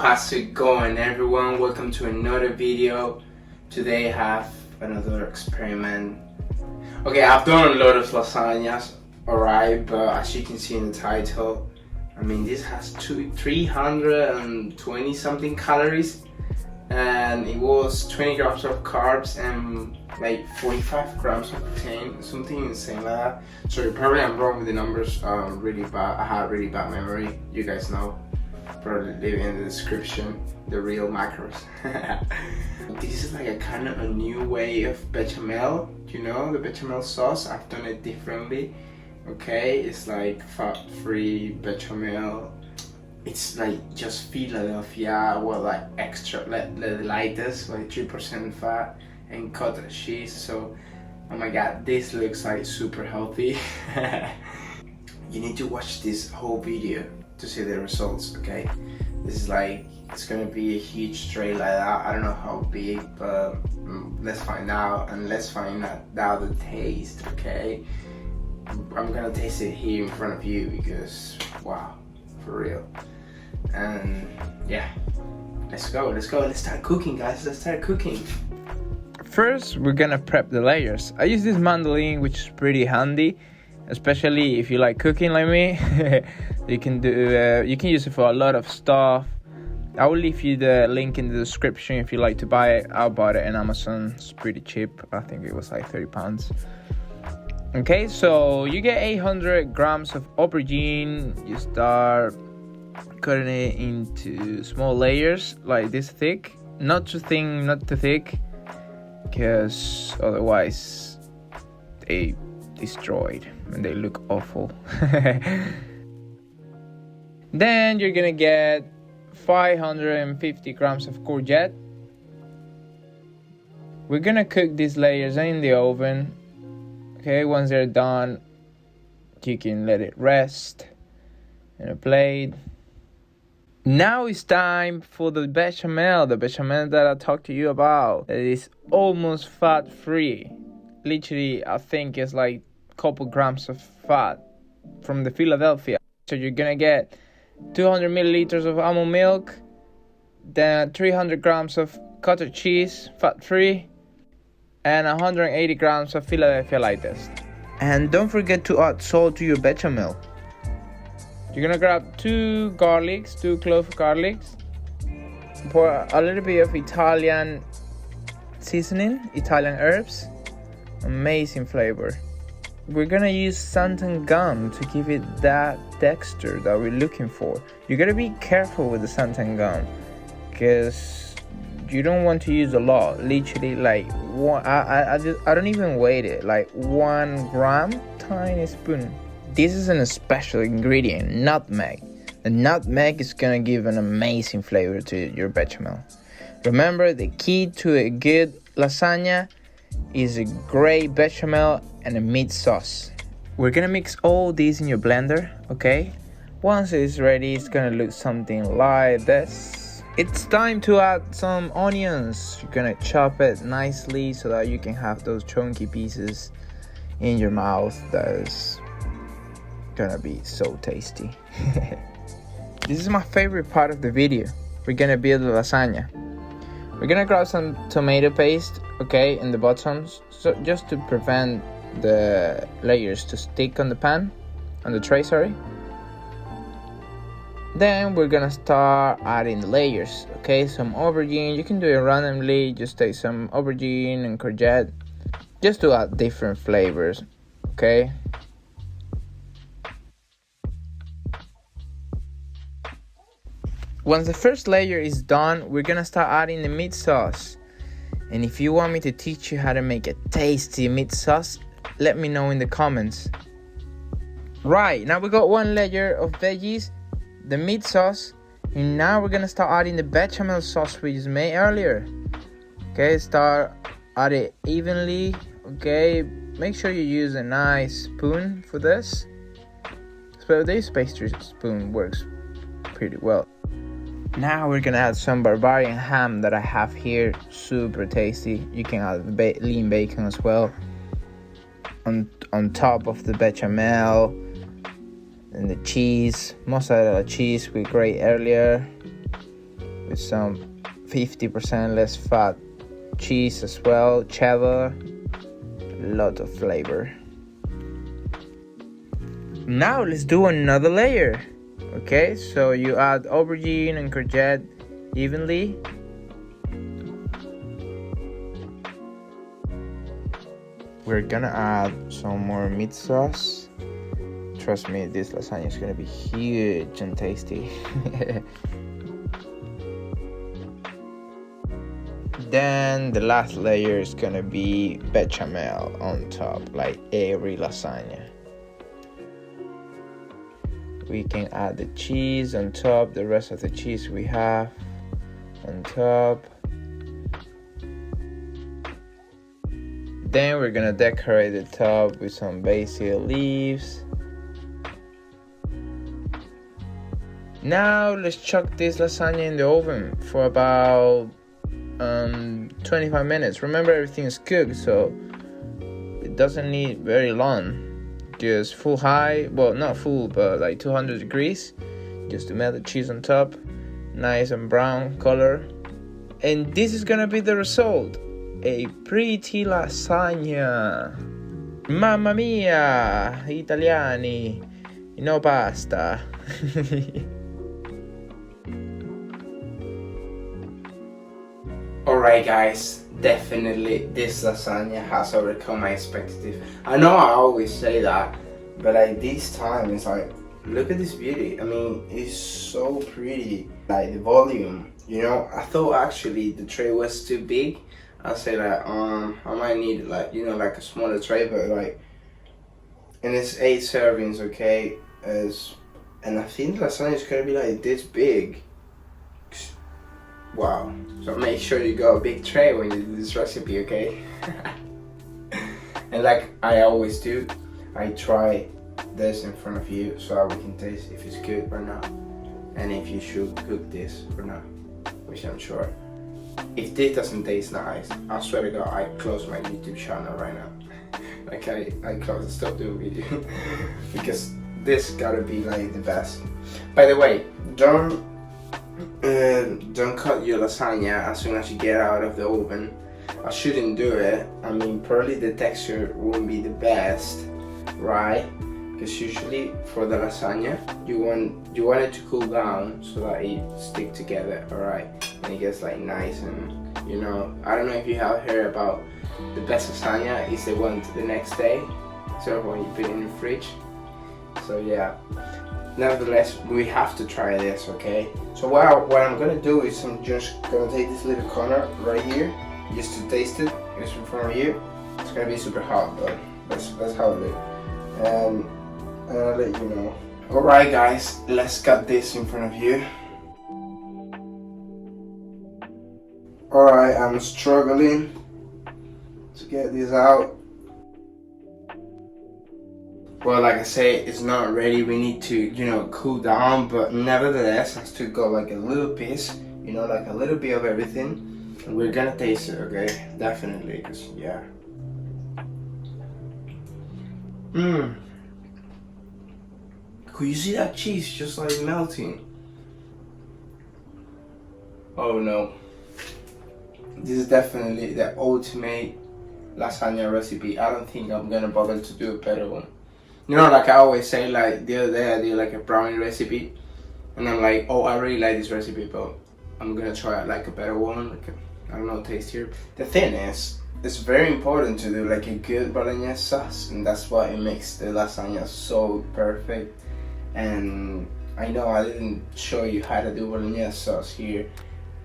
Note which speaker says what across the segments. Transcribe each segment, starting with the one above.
Speaker 1: How's it going, everyone? Welcome to another video. Today I have another experiment. Okay, I've done a lot of lasagnas, alright, but as you can see in the title, I mean, this has 320 something calories, and it was 20 grams of carbs and like 45 grams of protein, something insane like that. So probably I'm wrong with the numbers, really bad. I have really bad memory, you guys know. Probably leave in the description the real macros. This is like a kind of a new way of bechamel, you know, the bechamel sauce. I've done it differently. Okay, it's like fat-free bechamel. It's like just Philadelphia, well, like extra, the lightest, like 3% fat, and cottage cheese. So, oh my god, this looks like super healthy. You need to watch this whole video to see the results, okay? This is like, it's gonna be a huge tray like that. I don't know how big, but let's find out, and let's find out the taste, okay? I'm gonna taste it here in front of you because, wow, for real. And yeah, let's go, let's start cooking, guys. Let's start cooking.
Speaker 2: First, we're gonna prep the layers. I use this mandolin, which is pretty handy, especially if you like cooking like me. You can use it for a lot of stuff. I will leave you the link in the description if you like to buy it. I bought it on Amazon. It's pretty cheap. I think it was like £30. Okay, so you get 800 grams of aubergine. You start cutting it into small layers like this thick. Not too thin, not too thick, because otherwise they destroyed and they look awful. Then you're gonna get 550 grams of courgette. We're gonna cook these layers in the oven. Okay, once they're done, you can let it rest in a plate. Now it's time for the bechamel that I talked to you about. It is almost fat-free. Literally, I think it's like a couple grams of fat from the Philadelphia. So you're gonna get 200 milliliters of almond milk, then 300 grams of cottage cheese, fat-free, and 180 grams of Philadelphia Lightest. And don't forget to add salt to your bechamel. You're gonna grab two clove garlics, pour a little bit of Italian seasoning, Italian herbs, amazing flavor. We're gonna use xanthan gum to give it that texture that we're looking for. You gotta be careful with the xanthan gum, because you don't want to use a lot. Literally, like one. I don't even weigh it. Like 1 gram, tiny spoon. This is a special ingredient, nutmeg. The nutmeg is gonna give an amazing flavor to your bechamel. Remember, the key to a good lasagna is a great bechamel and a meat sauce. We're gonna mix all these in your blender, okay? Once it's ready, it's gonna look something like this. It's time to add some onions. You're gonna chop it nicely so that you can have those chunky pieces in your mouth. That is gonna be so tasty. This is my favorite part of the video. We're gonna build a lasagna. We're gonna grab some tomato paste, okay, in the bottoms, so just to prevent the layers to stick on the pan, on the tray, sorry. Then we're gonna start adding the layers, okay? Some aubergine, you can do it randomly, just take some aubergine and courgette, just to add different flavors, okay? Once the first layer is done, we're gonna start adding the meat sauce. And if you want me to teach you how to make a tasty meat sauce, let me know in the comments. Right, now we got one layer of veggies, the meat sauce, and now we're gonna start adding the bechamel sauce we just made earlier. Okay, start add it evenly, okay? Make sure you use a nice spoon for this. So this pastry spoon works pretty well. Now we're gonna add some Bavarian ham that I have here, super tasty. You can add lean bacon as well on top of the bechamel, and the cheese, mozzarella cheese we grated earlier. with some 50% less fat cheese as well, cheddar, a lot of flavor. Now let's do another layer. Okay, so you add aubergine and courgette evenly. We're gonna add some more meat sauce. Trust me, this lasagna is gonna be huge and tasty. Then the last layer is gonna be bechamel on top, like every lasagna. We can add the cheese on top, the rest of the cheese we have on top. Then we're gonna decorate the top with some basil leaves. Now let's chuck this lasagna in the oven for about 25 minutes. Remember, everything is cooked, so it doesn't need very long. Just full high, well, not full, but like 200 degrees, just to melt the cheese on top, nice and brown color. And this is gonna be the result, a pretty lasagna. Mamma mia, Italiani, no pasta.
Speaker 1: Alright guys, definitely this lasagna has overcome my expectations. I know I always say that, but like this time it's like, look at this beauty. I mean, it's so pretty. Like the volume, you know, I thought actually the tray was too big. I said like, I might need like, you know, like a smaller tray, but like, and it's 8 servings, okay? And I think the lasagna is gonna be like this big. Wow. So make sure you got a big tray when you do this recipe, okay? And like I always do, I try this in front of you so we can taste if it's good or not, and if you should cook this or not, which I'm sure. If this doesn't taste nice, I swear to God, I close my YouTube channel right now. Like I close and stop doing video. Because this gotta be like the best. By the way, don't cut your lasagna as soon as you get out of the oven. I shouldn't do it. I mean, probably the texture won't be the best, right? Because usually for the lasagna, you want it to cool down so that it stick together, alright? And it gets like nice and, you know, I don't know if you have heard about the best lasagna is the one the next day, so when you put it in the fridge. So yeah. Nevertheless, we have to try this, okay? So what I'm gonna do is I'm just gonna take this little corner right here, just to taste it. It's in front of you. It's gonna be super hot, but that's how it is. And I'll let you know. Alright guys, let's cut this in front of you. Alright, I'm struggling to get this out. Well, like I say, it's not ready. We need to, you know, cool down, but nevertheless, has to go like a little piece, you know, like a little bit of everything. And we're gonna taste it, okay? Definitely, cause yeah. Could you see that cheese just like melting? Oh no. This is definitely the ultimate lasagna recipe. I don't think I'm gonna bother to do a better one. You know, like I always say, like the other day I did like a brownie recipe, and I'm like, oh, I really like this recipe, but I'm gonna try like a better one, like I don't know, tastier. The thing is, it's very important to do like a good bolognese sauce, and that's why it makes the lasagna so perfect. And I know I didn't show you how to do bolognese sauce here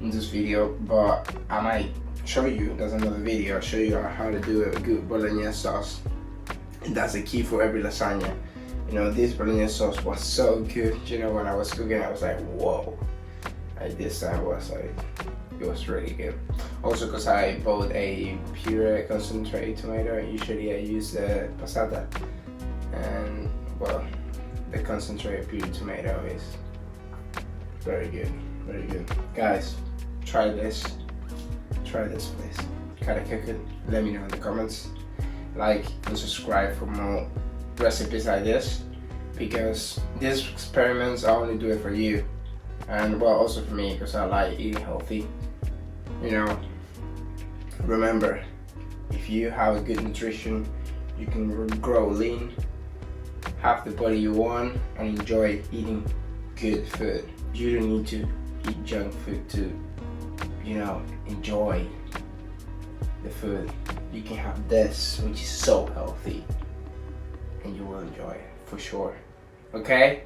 Speaker 1: in this video, but I might show you. There's another video. I'll show you how to do a good bolognese sauce. And that's the key for every lasagna. You know, this bolognese sauce was so good. You know, when I was cooking, I was like, whoa. Like this time was like, it was really good. Also, because I bought a pure concentrate tomato. Usually I use the passata. And well, the concentrate pure tomato is very good, very good. Guys, try this. Try this, please. Gotta cook it. Let me know in the comments. Like and subscribe for more recipes like this, because these experiments I only do it for you. and well, also for me, because I like eating healthy. You know, remember, if you have a good nutrition, you can grow lean, have the body you want, and enjoy eating good food. You don't need to eat junk food to, you know, enjoy the food. You can have this, which is so healthy, and you will enjoy it for sure. Okay?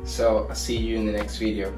Speaker 1: So I'll see you in the next video.